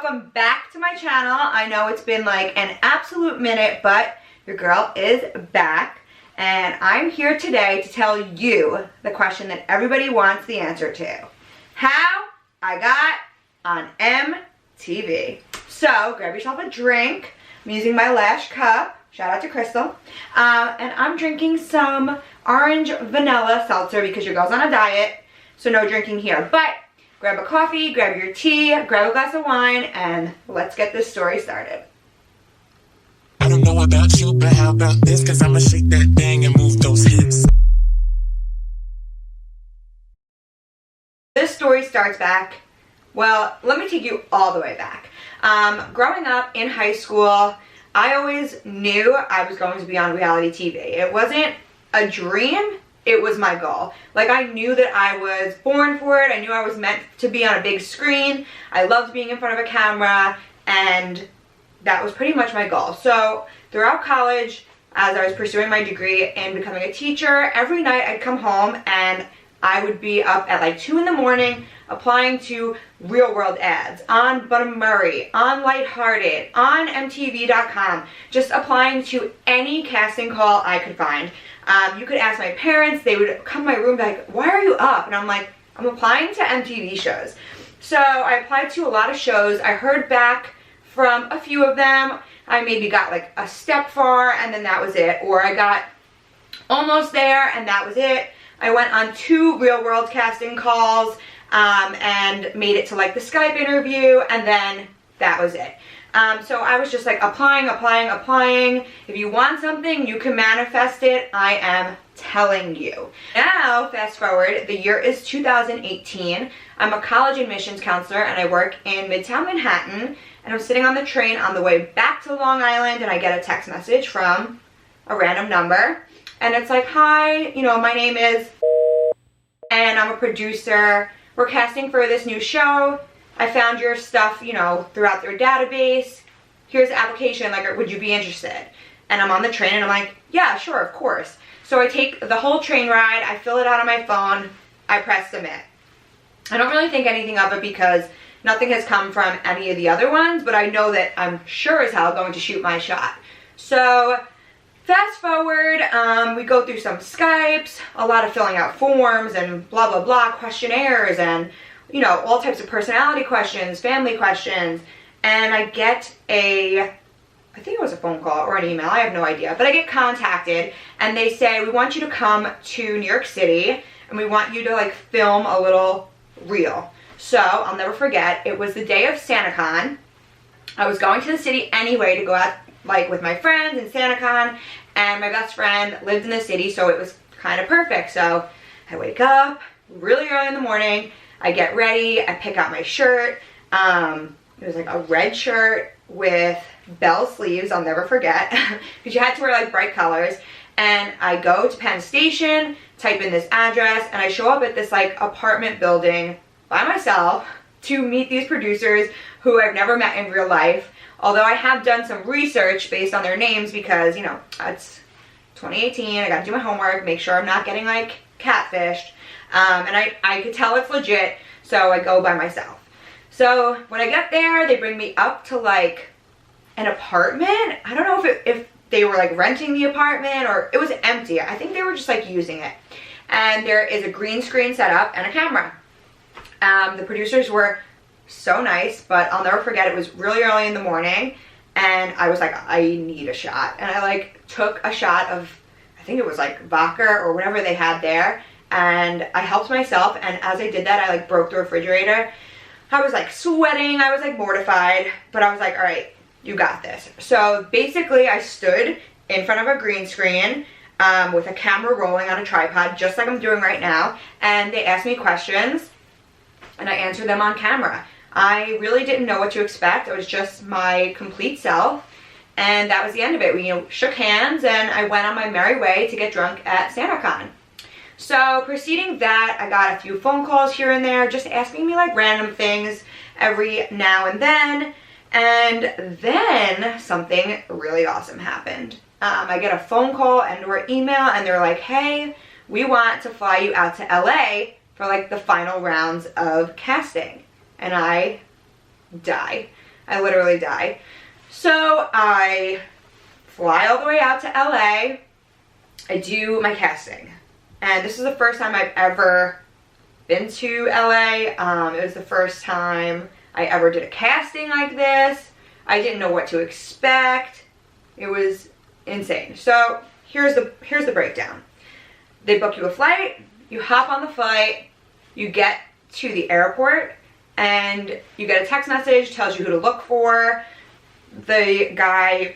welcome back to my channel. I know it's been like an absolute minute, but your girl is back, and I'm here today to tell you the question that everybody wants the answer to. How I got on MTV. So grab yourself a drink. I'm using my Lash cup. Shout out to Crystal. And I'm drinking some orange vanilla seltzer because your girl's on a diet, so no drinking here. But grab a coffee, grab your tea, grab a glass of wine, and let's get this story started. I don't know about you, but how about this? Cause I'ma shake that thing and move those hips. This story starts back, well, let me take you all the way back. Growing up in high school, I always knew I was going to be on reality TV. It wasn't a dream, it was my goal. Like, I knew that I was born for it. I knew I was meant to be on a big screen. I loved being in front of a camera, and that was pretty much my goal. So throughout college, as I was pursuing my degree and becoming a teacher, every night I'd come home and I would be up at like 2 in the morning applying to real world ads on Buttermurray, on Lighthearted, on MTV.com, just applying to any casting call I could find. You could ask my parents, they would come to my room and be like, why are you up? And I'm like, I'm applying to MTV shows. So I applied to a lot of shows. I heard back from a few of them. I maybe got like a step far and then that was it. Or I got almost there and that was it. I went on 2 real world casting calls and made it to like the Skype interview, and then that was it. So I was just like applying. If you want something, you can manifest it. I am telling you. Now, fast forward, the year is 2018. I'm a college admissions counselor and I work in Midtown Manhattan, and I'm sitting on the train on the way back to Long Island, and I get a text message from a random number. And it's like, hi, you know, my name is, and I'm a producer. We're casting for this new show. I found your stuff, you know, throughout their database. Here's the application, like, would you be interested? And I'm on the train and I'm like, yeah, sure, of course. So I take the whole train ride, I fill it out on my phone, I press submit. I don't really think anything of it because nothing has come from any of the other ones, but I know that I'm sure as hell going to shoot my shot. So fast forward, we go through some Skypes, a lot of filling out forms and blah, blah, blah, questionnaires and, you know, all types of personality questions, family questions, and I get I think it was a phone call or an email, I have no idea, but I get contacted and they say, we want you to come to New York City and we want you to like film a little reel. So I'll never forget, it was the day of SantaCon. I was going to the city anyway to go out like with my friends in SantaCon, and my best friend lived in the city, so it was kind of perfect. So I wake up really early in the morning, I get ready, I pick out my shirt. It was like a red shirt with bell sleeves, I'll never forget, because you had to wear like bright colors. And I go to Penn Station, type in this address, and I show up at this like apartment building by myself to meet these producers who I've never met in real life. Although I have done some research based on their names because, you know, it's 2018, I gotta do my homework, make sure I'm not getting like catfished. And I could tell it's legit, so I go by myself. So when I get there, they bring me up to like an apartment. I don't know if they were like renting the apartment or it was empty. I think they were just like using it. And there is a green screen set up and a camera. The producers were so nice, but I'll never forget, it was really early in the morning and I was like, I need a shot. And I like took a shot of, I think it was like vodka or whatever they had there, and I helped myself, and as I did that, I like broke the refrigerator. I was like sweating, I was like mortified, but I was like, all right, you got this. So basically I stood in front of a green screen with a camera rolling on a tripod, just like I'm doing right now, and they asked me questions and I answered them on camera. I really didn't know what to expect. I was just my complete self, and that was the end of it. We, you know, shook hands and I went on my merry way to get drunk at SantaCon. So preceding that, I got a few phone calls here and there just asking me like random things every now and then something really awesome happened. I get a phone call and or email and they're like, hey, we want to fly you out to LA for like the final rounds of casting. And I die. I literally die. So I fly all the way out to LA. I do my casting. And this is the first time I've ever been to LA. It was the first time I ever did a casting like this. I didn't know what to expect. It was insane. So here's the breakdown. They book you a flight, you hop on the flight, you get to the airport, and you get a text message, tells you who to look for. The guy,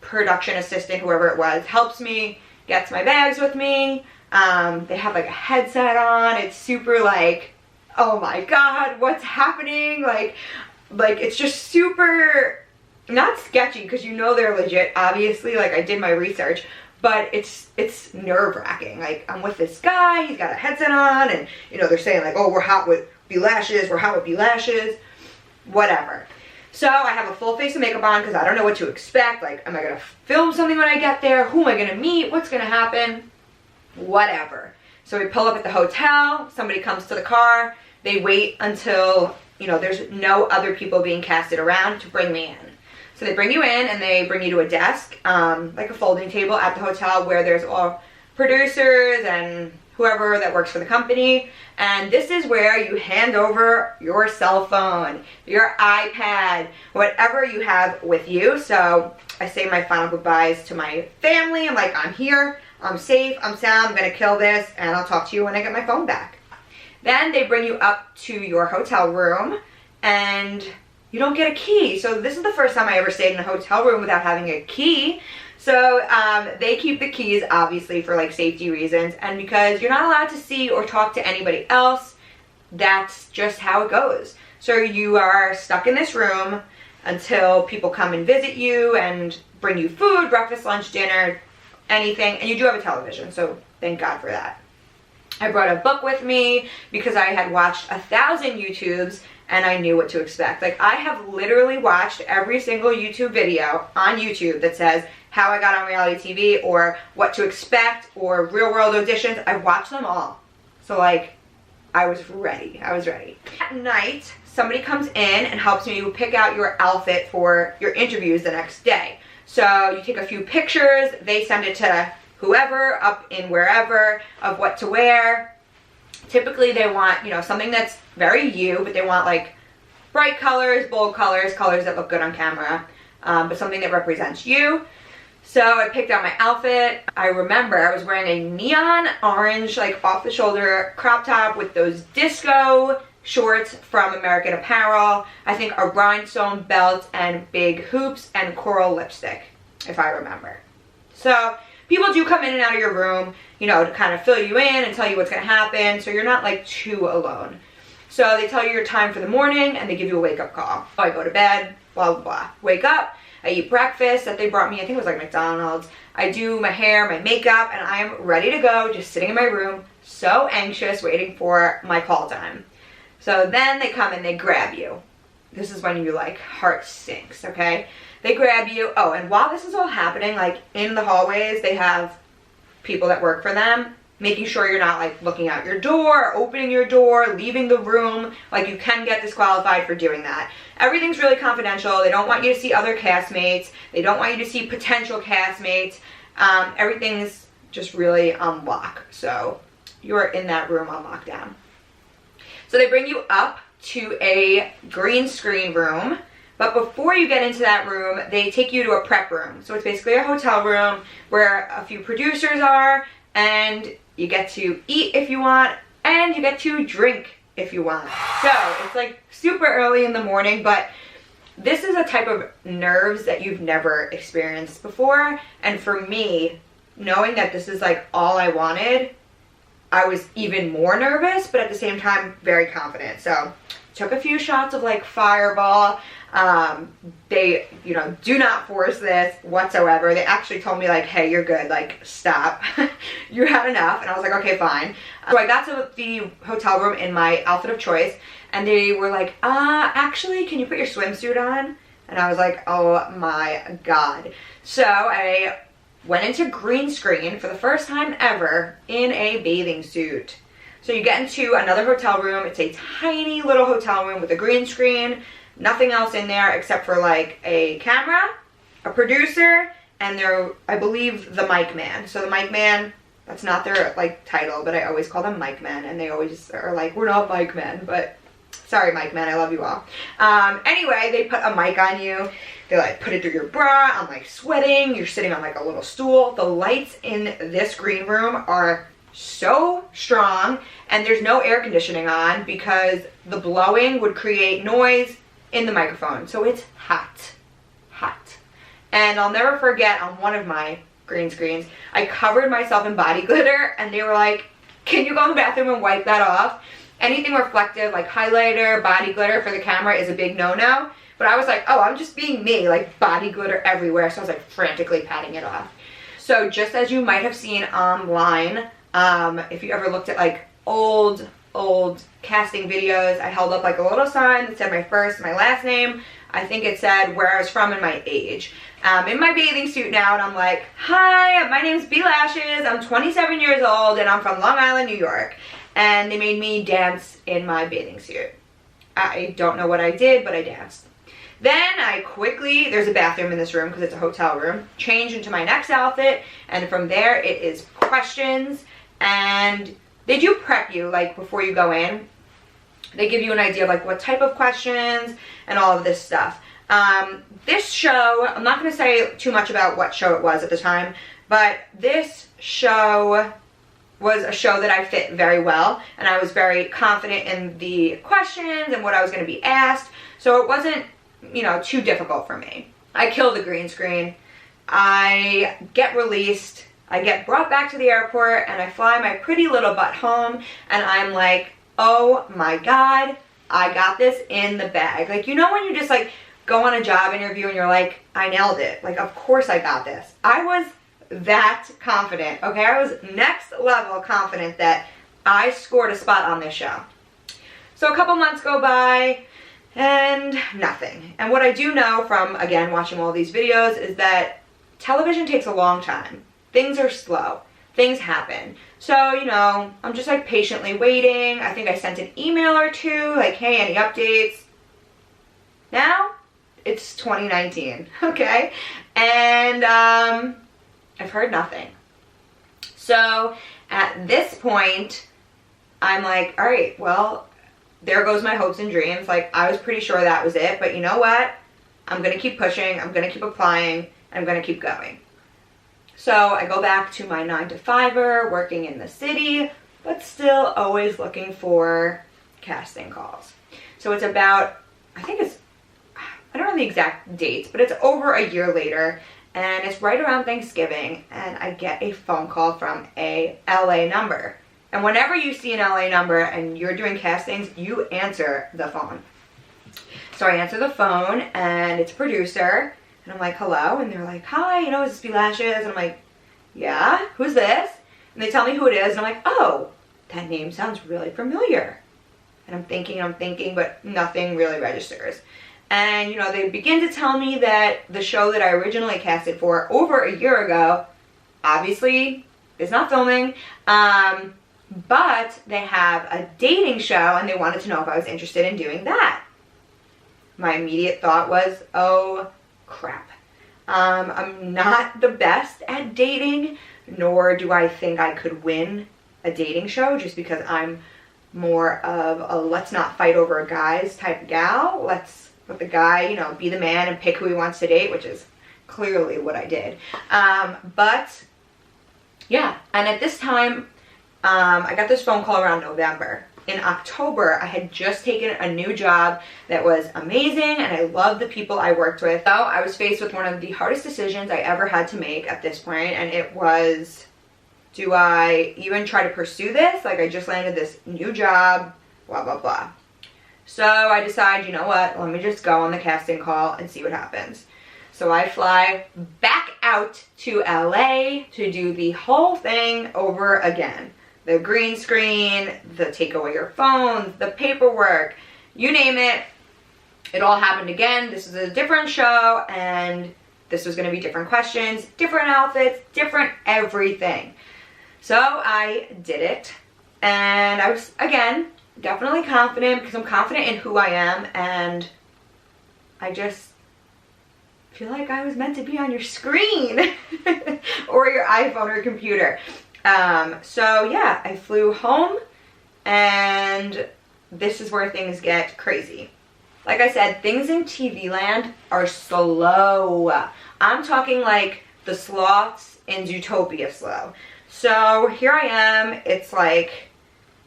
production assistant, whoever it was, helps me, gets my bags with me. They have like a headset on. It's super like, oh my God, what's happening? Like it's just super, not sketchy because you know they're legit, obviously, like I did my research, but it's nerve-wracking. Like I'm with this guy, he's got a headset on, and you know, they're saying like, oh, we're hot with B-lashes, whatever. So I have a full face of makeup on because I don't know what to expect. Like, am I gonna film something when I get there? Who am I gonna meet? What's gonna happen? Whatever. So we pull up at the hotel, somebody comes to the car, they wait until, you know, there's no other people being casted around to bring me in. So they bring you in and they bring you to a desk, like a folding table at the hotel where there's all producers and whoever that works for the company. And this is where you hand over your cell phone, your iPad, whatever you have with you. So I say my final goodbyes to my family. I'm like, I'm here, I'm safe, I'm sound, I'm gonna kill this, and I'll talk to you when I get my phone back. Then they bring you up to your hotel room and you don't get a key. So this is the first time I ever stayed in a hotel room without having a key. So they keep the keys obviously for like safety reasons, and because you're not allowed to see or talk to anybody else, that's just how it goes. So you are stuck in this room until people come and visit you and bring you food, breakfast, lunch, dinner, anything, and you do have a television, so thank God for that. I brought a book with me because I had watched 1,000 YouTubes and I knew what to expect. Like, I have literally watched every single YouTube video on YouTube that says how I got on reality TV or what to expect or real world auditions. I've watched them all. So like, I was ready. At night, somebody comes in and helps me pick out your outfit for your interviews the next day. So you take a few pictures, they send it to whoever up in wherever of what to wear. Typically they want, you know, something that's very you, but they want like bright colors, bold colors, colors that look good on camera, but something that represents you. So I picked out my outfit. I remember I was wearing a neon orange, like off the shoulder crop top with those disco shorts from American Apparel. I think a rhinestone belt and big hoops and coral lipstick, if I remember. So people do come in and out of your room, you know, to kind of fill you in and tell you what's going to happen, so you're not like too alone. So they tell you your time for the morning and they give you a wake-up call. I go to bed, blah, blah, blah. Wake up, I eat breakfast that they brought me, I think it was like McDonald's. I do my hair, my makeup, and I'm ready to go, just sitting in my room, so anxious, waiting for my call time. So then they come and they grab you. This is when you like, heart sinks, okay? They grab you. Oh, and while this is all happening, like in the hallways, they have people that work for them, making sure you're not like looking out your door, opening your door, leaving the room. Like, you can get disqualified for doing that. Everything's really confidential. They don't want you to see other castmates. They don't want you to see potential castmates. Everything's just really on lock. So you're in that room on lockdown. So they bring you up to a green screen room. But before you get into that room, they take you to a prep room. So it's basically a hotel room where a few producers are, and you get to eat if you want, and you get to drink if you want. So it's like super early in the morning, but this is a type of nerves that you've never experienced before. And for me, knowing that this is like all I wanted, I was even more nervous, but at the same time, very confident. So took a few shots of like Fireball. They, you know, do not force this whatsoever. They actually told me like, hey, you're good, like stop. You had enough. And I was like, okay, fine. So I got to the hotel room in my outfit of choice, and they were like, actually, can you put your swimsuit on? And I was like, oh my God. So I went into green screen for the first time ever in a bathing suit. So you get into another hotel room. It's a tiny little hotel room with a green screen. Nothing else in there except for like a camera, a producer, and I believe the mic man. So the mic man, that's not their like title, but I always call them mic men, and they always are like, we're not mic men, but sorry mic men, I love you all. Anyway, they put a mic on you. They like put it through your bra. I'm like sweating. You're sitting on like a little stool. The lights in this green room are so strong, and there's no air conditioning on because the blowing would create noise in the microphone. So it's hot. And I'll never forget, on one of my green screens, I covered myself in body glitter, and they were like, can you go in the bathroom and wipe that off? Anything reflective like highlighter, body glitter for the camera is a big no-no. But I was like, oh, I'm just being me, like body glitter everywhere. So I was like frantically patting it off. So just as you might have seen online, if you ever looked at like old casting videos, I held up like a little sign that said my first, my last name. I think it said where I was from and my age. In my bathing suit now, and I'm like, hi, my name's B Lashes. I'm 27 years old, and I'm from Long Island, New York. And they made me dance in my bathing suit. I don't know what I did, but I danced. Then I quickly, there's a bathroom in this room because it's a hotel room, change into my next outfit, and from there it is questions, and they do prep you like before you go in. They give you an idea of like what type of questions and all of this stuff. This show, I'm not going to say too much about what show it was at the time, but this show was a show that I fit very well, and I was very confident in the questions and what I was going to be asked, so it wasn't, you know, too difficult for me. I kill the green screen. I get released. I get brought back to the airport, and I fly my pretty little butt home, and I'm like, oh my God, I got this in the bag. Like, you know when you just like go on a job interview and you're like, I nailed it. Like, of course I got this. I was that confident, okay? I was next level confident that I scored a spot on this show. So a couple months go by and nothing. And what I do know from, again, watching all these videos is that television takes a long time. Things are slow. Things happen. So, you know, I'm just like patiently waiting. I think I sent an email or two, like, hey, any updates? Now, it's 2019, okay? And I've heard nothing. So, at this point, I'm like, all right, well, there goes my hopes and dreams. Like, I was pretty sure that was it, but you know what? I'm going to keep pushing. I'm going to keep applying. I'm going to keep going. So I go back to my 9-to-5er, working in the city, but still always looking for casting calls. So it's about, I think it's, I don't know the exact dates, but it's over a year later, and it's right around Thanksgiving, and I get a phone call from a LA number. And whenever you see an LA number and you're doing castings, you answer the phone. So I answer the phone, and it's a producer. And I'm like, hello? And they're like, hi, you know, is this B Lashes? And I'm like, yeah, who's this? And they tell me who it is, and I'm like, oh, that name sounds really familiar. And I'm thinking, but nothing really registers. And, you know, they begin to tell me that the show that I originally casted for over a year ago, obviously, is not filming, but they have a dating show, and they wanted to know if I was interested in doing that. My immediate thought was, oh, crap. I'm not the best at dating, nor do I think I could win a dating show just because I'm more of a let's not fight over guys type gal. Let's let the guy, you know, be the man and pick who he wants to date, which is clearly what I did. But yeah, and at this time, I got this phone call around November. In October, I had just taken a new job that was amazing, and I loved the people I worked with. So I was faced with one of the hardest decisions I ever had to make at this point, and it was, do I even try to pursue this? Like, I just landed this new job, blah, blah, blah. So I decide, you know what, let me just go on the casting call and see what happens. So I fly back out to LA to do the whole thing over again. The green screen, the take away your phones, the paperwork, you name it. It all happened again. This is a different show, and this was going to be different questions, different outfits, different everything. So I did it, and I was, again, definitely confident because I'm confident in who I am, and I just feel like I was meant to be on your screen or your iPhone or computer. So yeah, I flew home, and this is where things get crazy. Like I said, things in TV land are slow. I'm talking like the sloths in Zootopia slow. So here I am, it's like,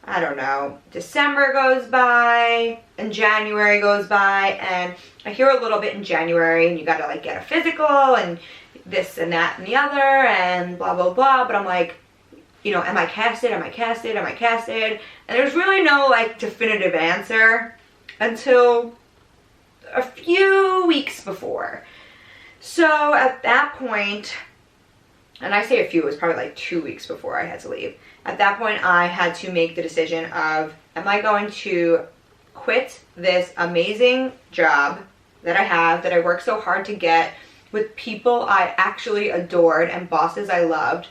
I don't know, December goes by and January goes by, and I hear a little bit in January, and you gotta like get a physical and this and that and the other and blah blah blah, but I'm like, you know, am I casted, am I casted, am I casted? And there's really no like definitive answer until a few weeks before. So at that point, and I say a few, it was probably like 2 weeks before I had to leave. At that point, I had to make the decision of, am I going to quit this amazing job that I have, that I worked so hard to get, with people I actually adored and bosses I loved,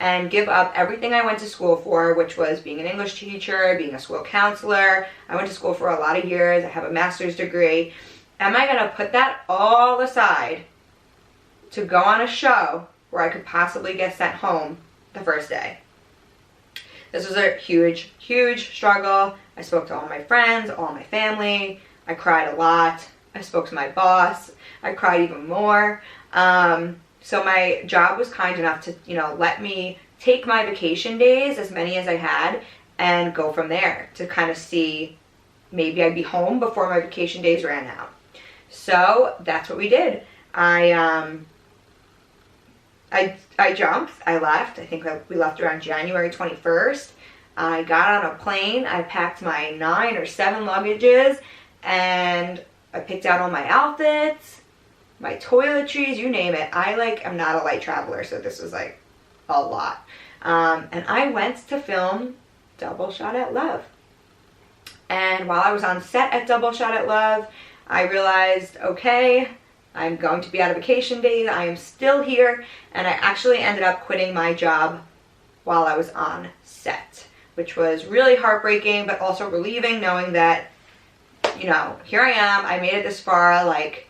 and give up everything I went to school for, which was being an English teacher, being a school counselor. I went to school for a lot of years. I have a master's degree. Am I going to put that all aside to go on a show where I could possibly get sent home the first day? This was a huge, huge struggle. I spoke to all my friends, all my family. I cried a lot. I spoke to my boss. I cried even more. So my job was kind enough to, you know, let me take my vacation days, as many as I had, and go from there to kind of see, maybe I'd be home before my vacation days ran out. So that's what we did. I jumped, I left. I think we left around January 21st. I got on a plane, I packed my 9 or 7 luggages, and I picked out all my outfits, my toiletries, you name it. I'm not a light traveler, so this was like a lot. And I went to film Double Shot at Love. And while I was on set at Double Shot at Love, I realized, okay, I'm going to be out of vacation days, I am still here, and I actually ended up quitting my job while I was on set, which was really heartbreaking, but also relieving, knowing that, you know, here I am, I made it this far, like,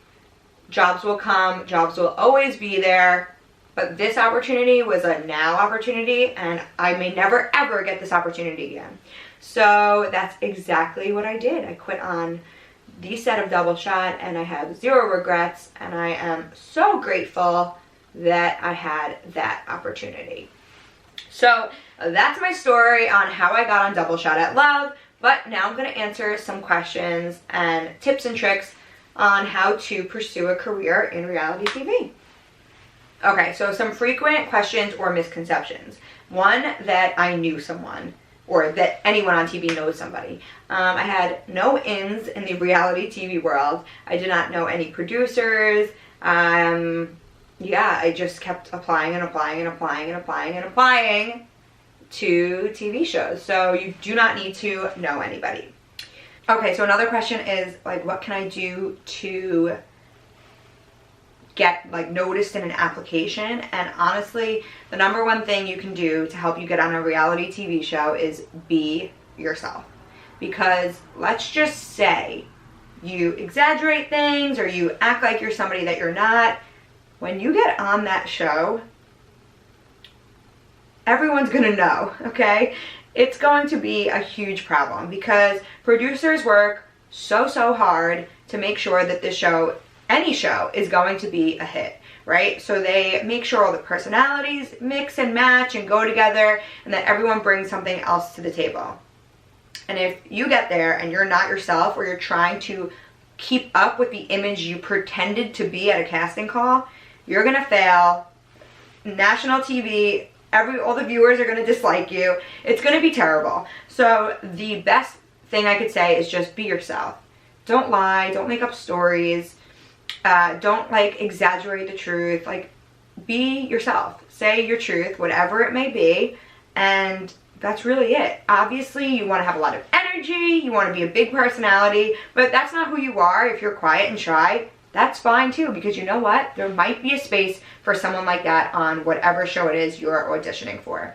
jobs will come, jobs will always be there, but this opportunity was a now opportunity, and I may never ever get this opportunity again. So that's exactly what I did. I quit on the set of Double Shot, and I have 0 regrets, and I am so grateful that I had that opportunity. So that's my story on how I got on Double Shot at Love, but now I'm going to answer some questions and tips and tricks on how to pursue a career in reality TV. Okay, so some frequent questions or misconceptions. One, that I knew someone, or that anyone on TV knows somebody. I had no ins in the reality TV world. I did not know any producers. Yeah, I just kept applying and applying and applying and applying and applying to TV shows. So you do not need to know anybody. Okay, so another question is, like, what can I do to get, like, noticed in an application? And honestly, the number one thing you can do to help you get on a reality TV show is be yourself. Because let's just say you exaggerate things or you act like you're somebody that you're not. When you get on that show, everyone's gonna know, okay? It's going to be a huge problem because producers work so hard to make sure that this show, any show, is going to be a hit, right? So they make sure all the personalities mix and match and go together, and that everyone brings something else to the table. And if you get there and you're not yourself, or you're trying to keep up with the image you pretended to be at a casting call, you're gonna fail. National TV, all the viewers are gonna dislike you. It's gonna be terrible. So the best thing I could say is just be yourself. Don't lie, don't make up stories, don't like exaggerate the truth. Like, be yourself. Say your truth, whatever it may be, and that's really it. Obviously, you want to have a lot of energy, you want to be a big personality, but if that's not who you are, if you're quiet and shy, that's fine too, because you know what? There might be a space for someone like that on whatever show it is you're auditioning for.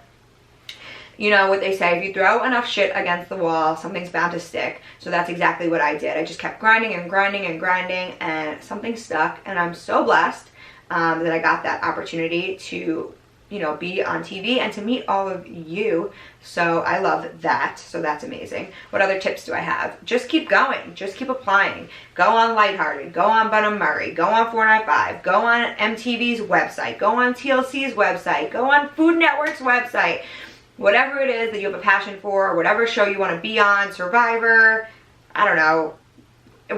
you know what they say, if you throw enough shit against the wall, something's bound to stick. So that's exactly what I did. I just kept grinding and grinding and grinding, and something stuck. And I'm so blessed that I got that opportunity to, you know, be on TV and to meet all of you. So I love that. So that's amazing. What other tips do I have? Just keep going. Just keep applying. Go on Lighthearted. Go on Bun and Murray. Go on 495. Go on MTV's website. Go on TLC's website. Go on Food Network's website. Whatever it is that you have a passion for, or whatever show you want to be on, Survivor, I don't know,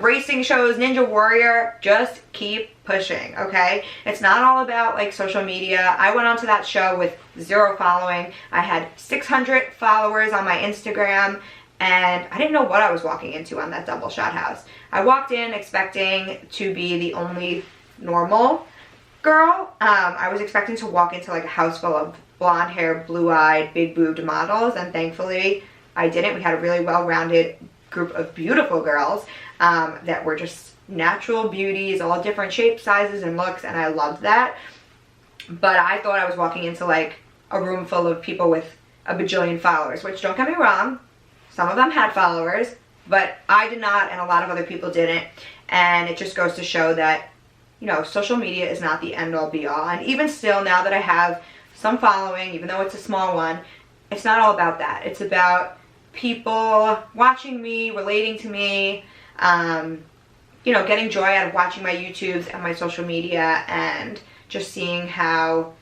racing shows, Ninja Warrior, just keep pushing, okay? It's not all about like social media. I went onto that show with 0 following. I had 600 followers on my Instagram, and I didn't know what I was walking into on that double shot house. I walked in expecting to be the only normal girl. I was expecting to walk into like a house full of blonde hair, blue-eyed, big boobed models, and thankfully I didn't. We had a really well-rounded group of beautiful girls that were just natural beauties, all different shapes, sizes, and looks, and I loved that. But I thought I was walking into like a room full of people with a bajillion followers, which, don't get me wrong, some of them had followers, but I did not, and a lot of other people didn't. And it just goes to show that, you know, social media is not the end-all be-all. And even still, now that I have some following, even though it's a small one, it's not all about that. It's about people watching me, relating to me, you know, getting joy out of watching my YouTubes and my social media, and just seeing how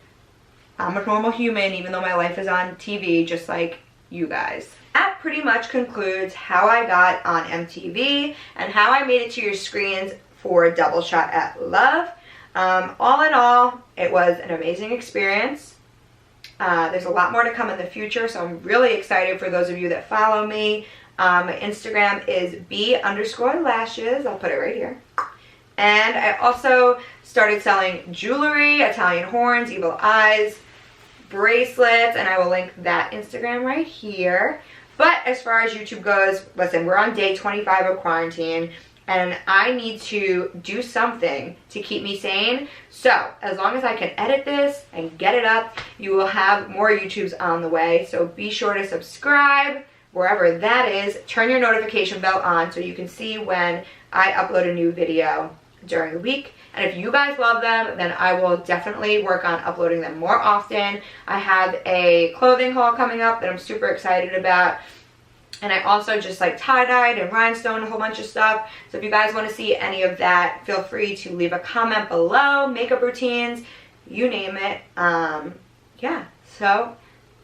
I'm a normal human, even though my life is on TV, just like you guys. That pretty much concludes how I got on MTV and how I made it to your screens for Double Shot at Love. All in all, it was an amazing experience. There's a lot more to come in the future, so I'm really excited for those of you that follow me. My Instagram is b_lashes. I'll put it right here. And I also started selling jewelry, Italian horns, evil eyes, bracelets, and I will link that Instagram right here. But as far as YouTube goes, listen, we're on day 25 of quarantine, and I need to do something to keep me sane. So as long as I can edit this and get it up, you will have more YouTubes on the way. So be sure to subscribe wherever that is. Turn your notification bell on so you can see when I upload a new video during the week. And if you guys love them, then I will definitely work on uploading them more often. I have a clothing haul coming up that I'm super excited about. And I also just like tie-dyed and rhinestone a whole bunch of stuff. So if you guys want to see any of that, feel free to leave a comment below. Makeup routines, you name it. Yeah, so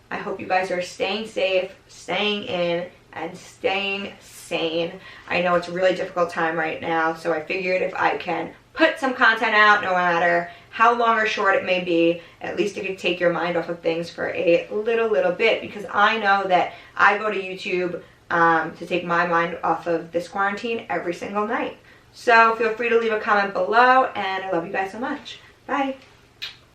I hope you guys are staying safe, staying in, and staying sane. I know it's a really difficult time right now, so I figured if I can put some content out, no matter how long or short it may be, at least it could take your mind off of things for a little bit, because I know that I go to YouTube to take my mind off of this quarantine every single night. So feel free to leave a comment below, and I love you guys so much. Bye.